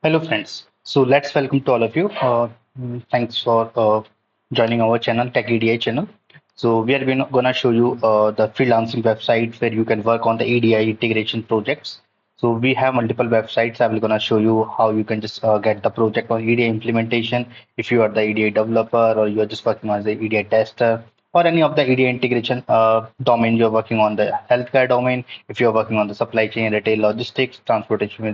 Hello, friends. So let's welcome to all of you. Thanks for joining our channel, Tech EDI channel. So we are gonna show you the freelancing website where you can work on the EDI integration projects. So we have multiple websites. I will gonna show you how you can just get the project on EDI implementation if you are the EDI developer or you are just working as the EDI tester or any of the EDI integration domain you're working on the healthcare domain. If you're working on the supply chain, retail, logistics, transportation,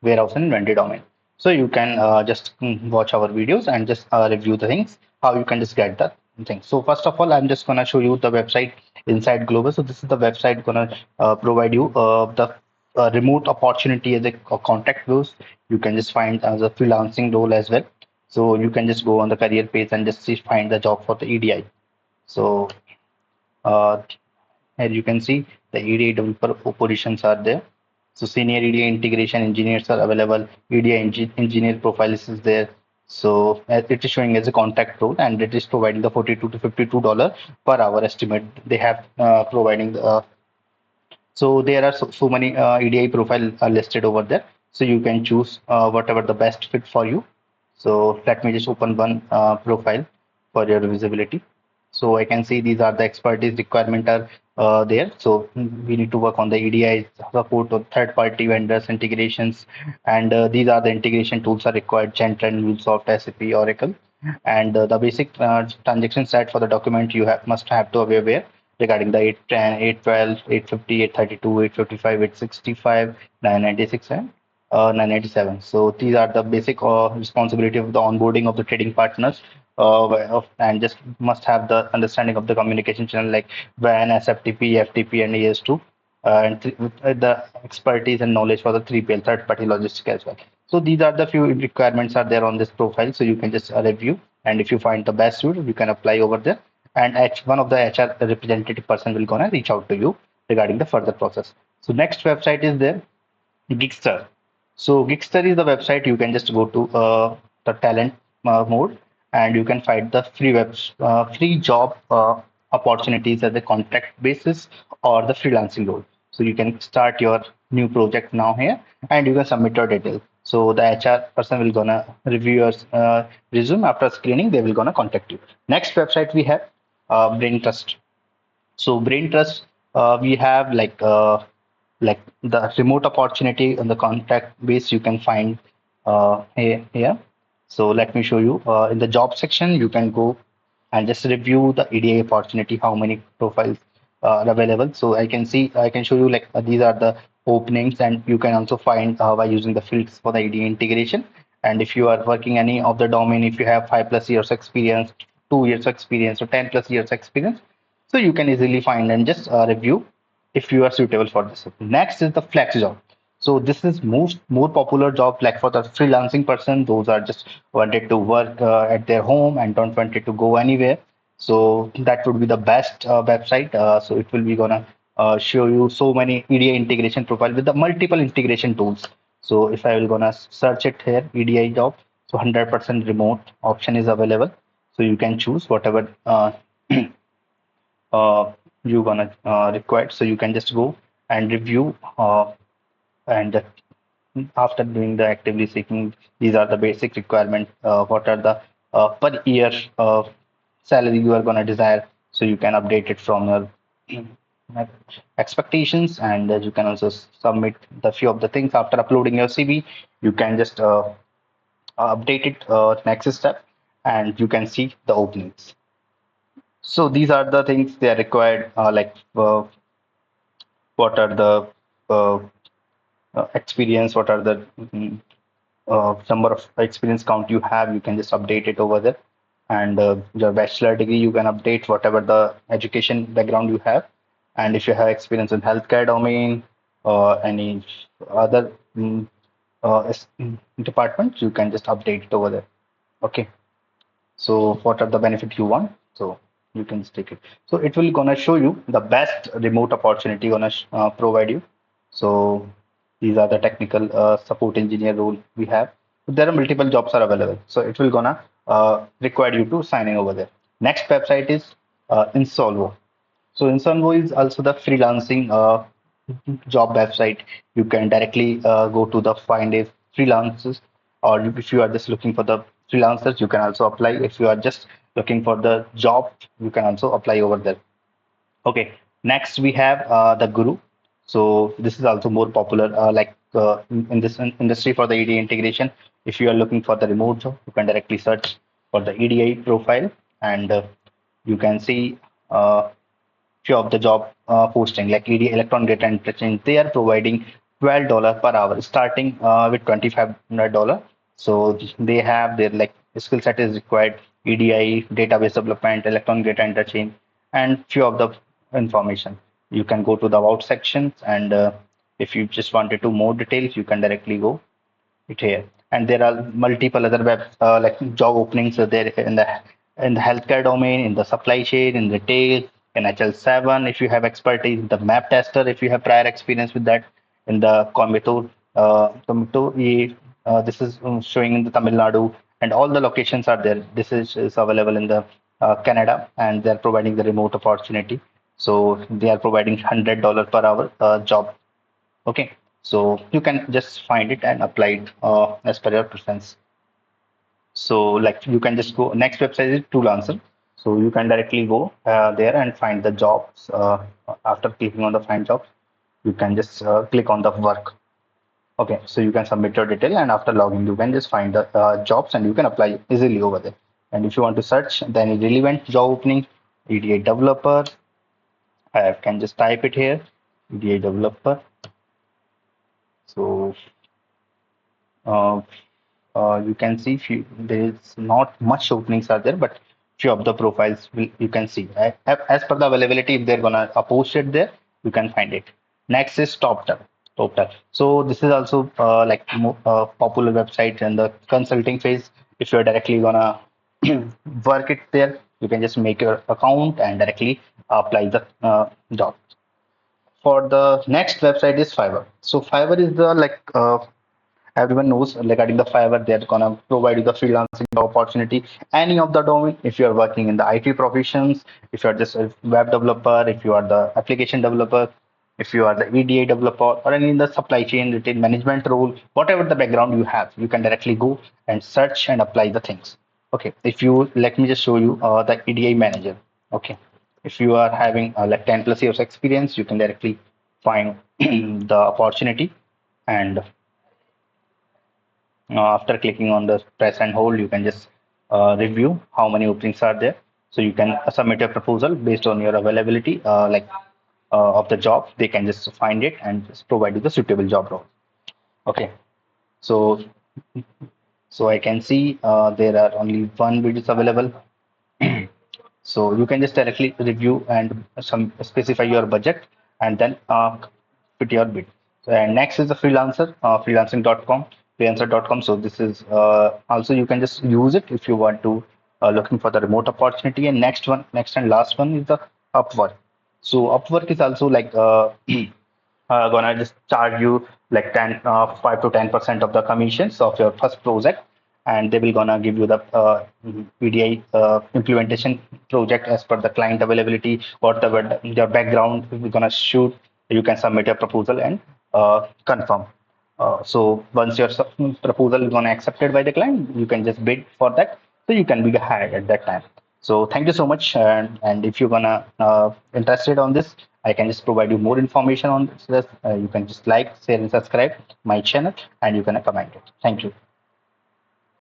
warehouse, and inventory domain. So you can just watch our videos and just review the things, how you can just get the things. So first of all, I'm just gonna show you the website inside Global. So this is the website gonna provide you the remote opportunity as a contact views. You can just find as a freelancing role as well. So you can just go on the career page and just see, find the job for the EDI. So uh, here you can see the EDI developer positions are there. So senior EDI integration engineers are available. EDI engineer profiles is there. So it is showing as a contract role and it is providing the 42 to $52 per hour estimate. They have providing the so there are so many EDI profile are listed over there. So you can choose whatever the best fit for you. So let me just open one profile for your visibility. So I can see these are the expertise requirement are there. So we need to work on the EDI support of third party vendors integrations, and these are the integration tools are required: Gentren, MuleSoft, SAP, Oracle, and the basic transaction set for the document you have must have to be aware regarding the 810, 812, 850, 832, 855, 865, 996, and 997. So these are the basic responsibility of the onboarding of the trading partners and just must have the understanding of the communication channel like WAN, SFTP, FTP, and ES2 and with the expertise and knowledge for the 3PL third party logistics as well. So these are the few requirements are there on this profile. So you can just review, and if you find the best suit, you can apply over there. And one of the HR representative person will gonna reach out to you regarding the further process. So next website is there, Gigster. So Gigster is the website you can just go to the talent mode, and you can find the free job opportunities at the contract basis or the freelancing role. So you can start your new project now here, and you can submit your details. So the HR person will gonna review your resume. After screening, they will gonna contact you. Next website we have Brain Trust. So Brain Trust, we have like the remote opportunity on the contact base you can find here. So let me show you. In the job section, you can go and just review the EDA opportunity, how many profiles are available. So I can show you like these are the openings, and you can also find by using the fields for the EDA integration. And if you are working any of the domain, if you have 5+ years experience, 2 years experience, or 10+ years experience, so you can easily find and just review if you are suitable for this. Next is the flex job. So this is most more popular job like for the freelancing person. Those are just wanted to work at their home and don't wanted to go anywhere. So that would be the best website. So it will be gonna show you so many EDI integration profile with the multiple integration tools. So if I will gonna search it here, EDI job, so 100% remote option is available. So you can choose whatever uh, you gonna require. So you can just go and review and after doing the actively seeking, these are the basic requirement. What are the per year salary you are gonna desire? So you can update it from your expectations, and you can also submit the few of the things after uploading your CV. You can just update it next step, and you can see the openings. So these are the things they are required, what are the uh, experience, what are the number of experience count you have, you can just update it over there. And your bachelor degree, you can update whatever the education background you have. And if you have experience in healthcare domain or any other department, you can just update it over there. Okay. So what are the benefit you want? So you can just take it. So it will gonna show you the best remote opportunity gonna provide you. So these are the technical support engineer role we have. There are multiple jobs are available. So it will gonna require you to sign in over there. Next website is Insolvo. So Insolvo is also the freelancing job website. You can directly go to the find a freelancers. or if you are just looking for the freelancers, you can also apply. If you are just looking for the job, you can also apply over there. Okay, next we have the Guru. So this is also more popular, in this industry for the EDI integration. If you are looking for the remote job, you can directly search for the EDI profile, and you can see few of the job posting like ED electron data interchange. They are providing $12 per hour, starting with $2,500. So they have their like skill set is required: EDI, database development, electron data interchange, and few of the information. You can go to the about sections, and if you just wanted to more details, you can directly go it here. And there are multiple other web like job openings there in the healthcare domain, in the supply chain, in retail, in HL7 if you have expertise, the map tester if you have prior experience with that, in the this is showing in the Tamil Nadu, and all the locations are there. This is available in the Canada, and they're providing the remote opportunity. So they are providing $100 per hour job. Okay, so you can just find it and apply it as per your preference. So like you can just go, next website is Freelancer. So you can directly go there and find the jobs. After clicking on the find jobs, you can just click on the work. Okay, so you can submit your detail, and after logging, you can just find the jobs and you can apply easily over there. And if you want to search then relevant job opening, EDA developer, I can just type it here, EDA developer. So uh, you can see there is not much openings are there, but few of the profiles you can see as per the availability. If they're gonna post it there, you can find it. Next is TopTap. So this is also popular website in the consulting phase. If you're directly gonna work it there, you can just make your account and directly apply the job. For the next website is Fiverr. So Fiverr is the everyone knows regarding the Fiverr, they're gonna provide you the freelancing opportunity. Any of the domain, if you are working in the IT professions, if you are just a web developer, if you are the application developer, if you are the EDA developer, or any in the supply chain, retail management role, whatever the background you have, you can directly go and search and apply the things. Okay, if you let me just show you the EDI manager. Okay, if you are having like 10 plus years experience, you can directly find the opportunity, and after clicking on the press and hold, you can just review how many openings are there. So you can submit a proposal based on your availability, of the job. They can just find it and just provide you the suitable job role. Okay, so I can see there are only one videos available. So you can just directly review and some specify your budget, and then put your bid. So, and next is the freelancer, freelancing.com. So this is also you can just use it if you want to looking for the remote opportunity. And next and last one is the Upwork. So Upwork is also gonna just charge you like 5 to 10% of the commissions of your first project, and they will gonna give you the PDI implementation project as per the client availability, whatever your background we're gonna shoot. You can submit your proposal and confirm. So once your proposal is gonna accepted by the client, you can just bid for that. So you can be hired at that time. So thank you so much. And if you're gonna interested on this, I can just provide you more information on this. You can just like, share, and subscribe my channel, and you can comment it. Thank you.